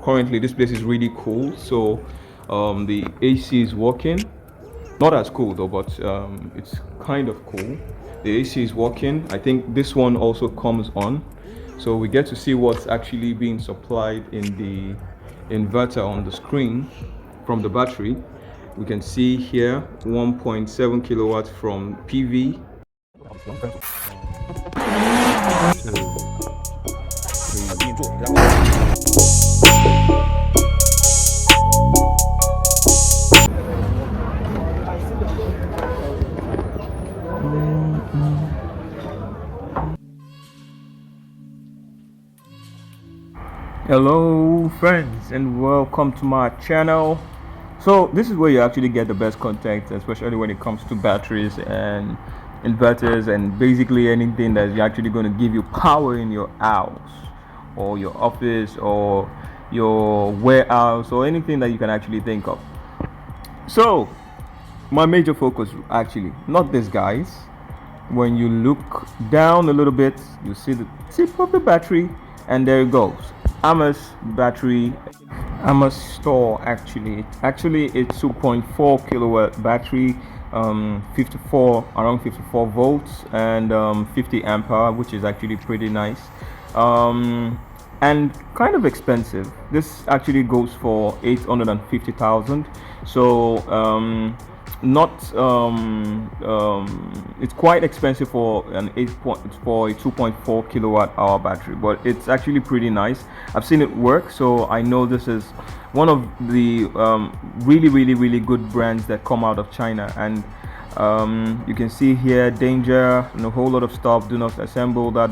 currently this place is really cool, so the AC is working. Not as cool though, but it's kind of cool. The AC is working. I think this one also comes on, so we get to see what's actually being supplied in the inverter on the screen from the battery. We can see here 1.7 kilowatts from PV. Hello friends, and welcome to my channel. So this is where you actually get the best content, especially when it comes to batteries and inverters and basically anything that's actually going to give you power in your house or your office or your warehouse or anything that you can actually think of. So my major focus, actually not this, guys. When you look down a little bit, you see the tip of the battery, and there it goes. Amass battery, Amass store. Actually it's 2.4 kilowatt battery, 54 around 54 volts and 50 ampere, which is actually pretty nice, and kind of expensive. This actually goes for 850,000. So not it's quite expensive for an 2.4 kilowatt hour battery, but it's actually pretty nice. I've seen it work, so I know this is one of the really good brands that come out of China. And you can see here danger and a whole lot of stuff. Do not assemble we're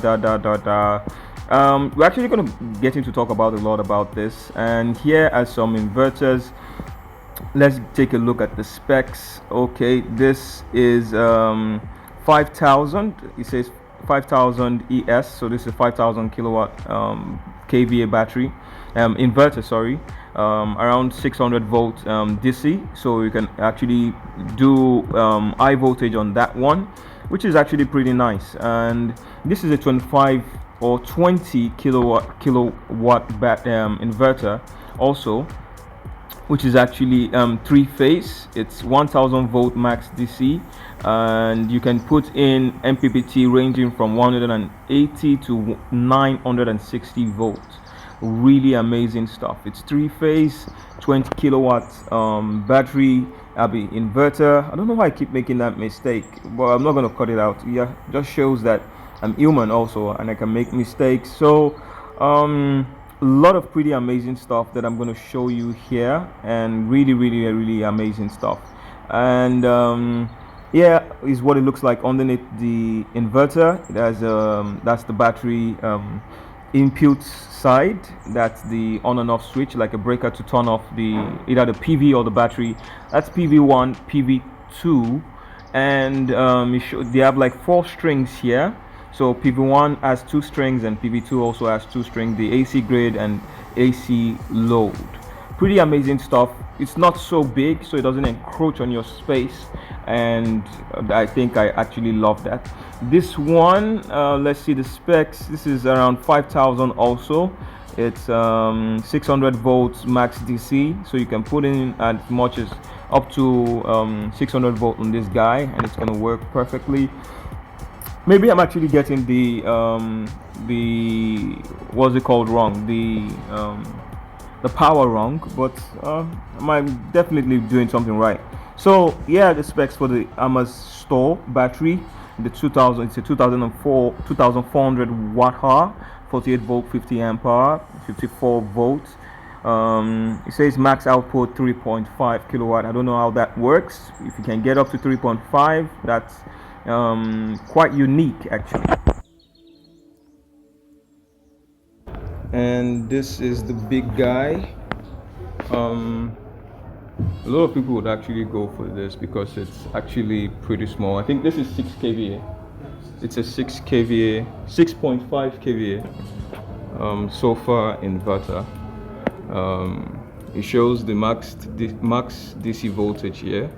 actually going to get into talk about a lot about this, and here are some inverters. Let's take a look at the specs. Okay, this is 5000. It says 5000 ES, so this is 5000 kilowatt kVA battery, inverter, sorry. Around 600 volt DC, so you can actually do high voltage on that one, which is actually pretty nice. And this is a 25 or 20 kilowatt inverter also, which is actually three-phase. It's 1000 volt max DC, and you can put in MPPT ranging from 180 to 960 volts. Really amazing stuff. It's three-phase, 20 kilowatt battery inverter. I don't know why I keep making that mistake, but I'm not going to cut it out. Yeah, just shows that I'm human also, and I can make mistakes. So a lot of pretty amazing stuff that I'm going to show you here, and really amazing stuff. And yeah, is what it looks like underneath the inverter. It has that's the battery input side. That's the on and off switch, like a breaker to turn off either the PV or the battery. That's PV1, PV2, and they have like 4 strings here. So PV1 has 2 strings and PV2 also has 2 strings, the AC grade and AC load. Pretty amazing stuff. It's not so big, so it doesn't encroach on your space, and I think I actually love that. This one, let's see the specs. This is around 5000 also. It's 600 volts max DC, so you can put in as much as up to 600 volt on this guy, and it's going to work perfectly. Maybe I'm actually getting the what's it called wrong, the power wrong, but I'm definitely doing something right. So yeah, the specs for the Amass store battery, the 2000, it's a 2400 watt hour, 48 volt, 50 ampere, 54 volts. It says max output 3.5 kilowatt. I don't know how that works. If you can get up to 3.5, that's quite unique actually. And this is the big guy. A lot of people would actually go for this because it's actually pretty small. I think this is 6 kVA. It's a 6 kVA, 6.5 kVA sofa inverter. It shows the max DC voltage here,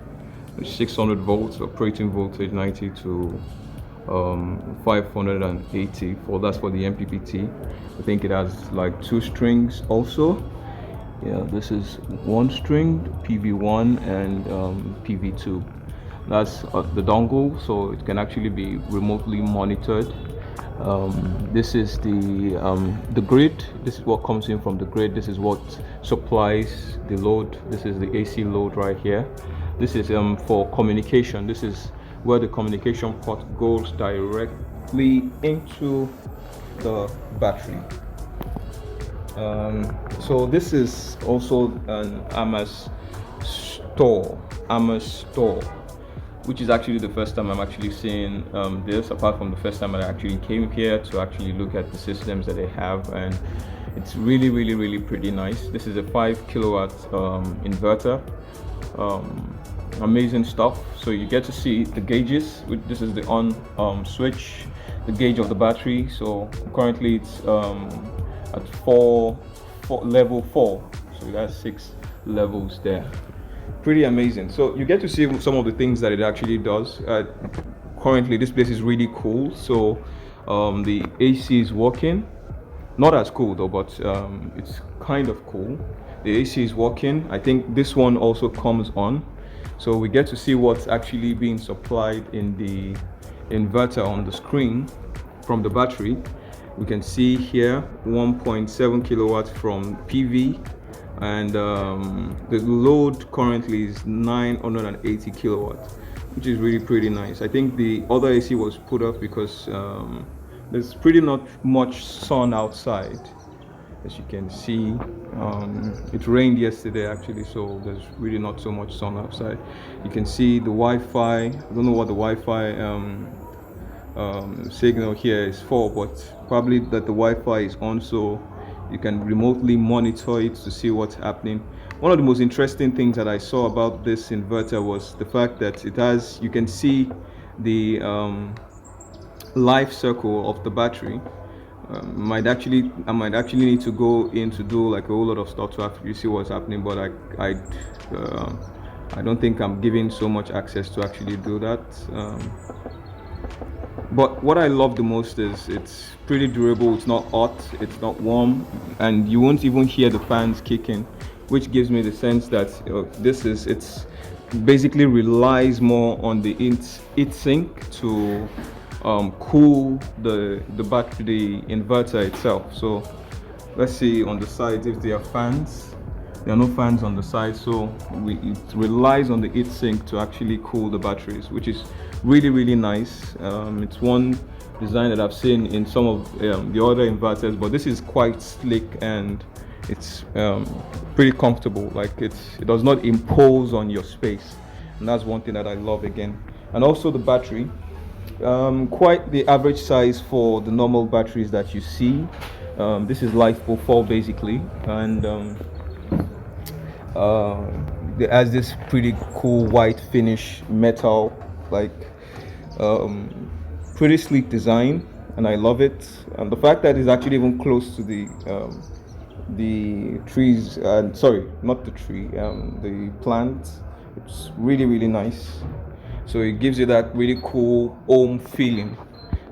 600 volts, operating voltage 90 to 580 for that's for the MPPT. I think it has like 2 strings also. Yeah, this is one string, PV1 and PV2. That's the dongle, so it can actually be remotely monitored. This is the grid. This is what comes in from the grid. This is what supplies the load. This is the AC load right here. This is for communication. This is where the communication port goes directly into the battery. So this is also an Amass store, which is actually the first time I'm actually seeing this, apart from the first time I actually came here to actually look at the systems that they have, and it's really pretty nice. This is a 5 kilowatt inverter. Amazing stuff. So you get to see the gauges. This is the on switch, the gauge of the battery. So currently it's at level 4, so it has 6 levels there. Pretty amazing. So you get to see some of the things that it actually does. Currently this place is really cool. So the AC is working, not as cool though, but it's kind of cool. The AC is working. I think this one also comes on, so we get to see what's actually being supplied in the inverter on the screen from the battery. We can see here 1.7 kilowatts from PV, and the load currently is 980 kilowatts, which is really pretty nice. I think the other AC was put up because there's pretty not much sun outside, as you can see. It rained yesterday actually, so there's really not so much sun outside. You can see the Wi-Fi. I don't know what the Wi-Fi signal here is for, but probably that the Wi-Fi is on, so you can remotely monitor it to see what's happening. One of the most interesting things that I saw about this inverter was the fact that it has, you can see the life cycle of the battery. I might actually need to go in to do like a whole lot of stuff to actually see what's happening, but I don't think I'm giving so much access to actually do that. But what I love the most is it's pretty durable. It's not hot, it's not warm, and you won't even hear the fans kicking, which gives me the sense that it's basically relies more on the heat sink to cool the battery, the inverter itself. So let's see on the side if there are fans. There are no fans on the side, so it relies on the heat sink to actually cool the batteries, which is really nice. It's one design that I've seen in some of the other inverters, but this is quite slick and it's pretty comfortable. Like it does not impose on your space, and that's one thing that I love again. And also the battery, quite the average size for the normal batteries that you see. This is LiFePO 4 basically, and it has this pretty cool white finish metal, like pretty sleek design, and I love it. And the fact that it's actually even close to the trees, sorry, not the tree, the plant, it's really nice. So it gives you that really cool home feeling.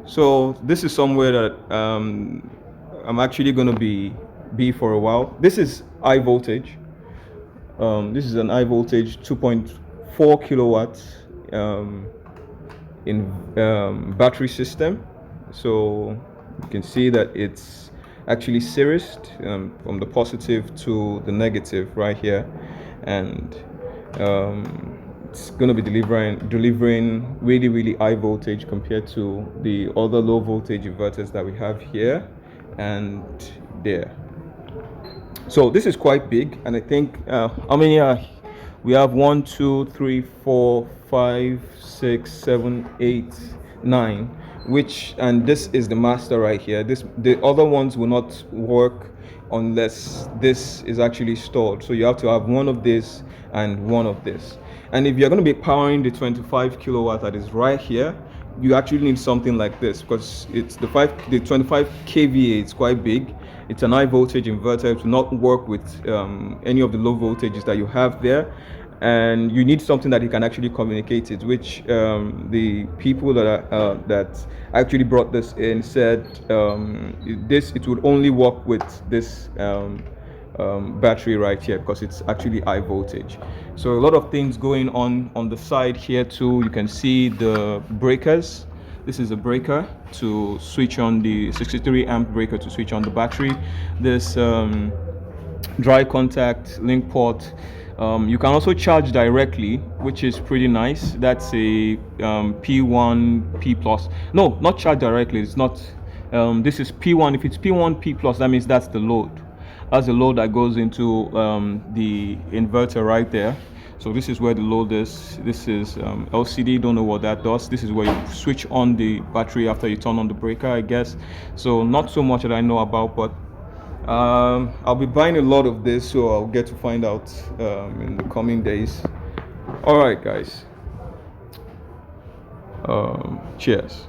So this is somewhere that I'm actually going to be for a while. This is high voltage. This is an high voltage 2.4 kilowatts in battery system. So you can see that it's actually seriesed from the positive to the negative right here, and it's going to be delivering really high voltage compared to the other low voltage inverters that we have here and there. So this is quite big, and I think how many are we have? 1 2 3 4 5 6 7 8 9, which, and this is the master right here. The other ones will not work unless this is actually stored, so you have to have one of this and one of this. And if you're going to be powering the 25 kilowatt that is right here, you actually need something like this, because it's the 25 kVA. It's quite big. It's an high voltage inverter. It will not work with any of the low voltages that you have there, and you need something that you can actually communicate it, which the people that actually brought this in said it would only work with this battery right here, because it's actually high voltage. So a lot of things going on the side here too. You can see the breakers. This is a breaker to switch on the 63 amp breaker to switch on the battery. This dry contact link port. You can also charge directly, which is pretty nice. That's a P1 P plus. No, not charge directly. It's not. This is P1. If it's P1 P plus, that means that's the load. That's the load that goes into the inverter right there. So this is where the load is. This is LCD. Don't know what that does. This is where you switch on the battery after you turn on the breaker, I guess. So not so much that I know about, but I'll be buying a lot of this, so I'll get to find out in the coming days. All right, guys. Cheers.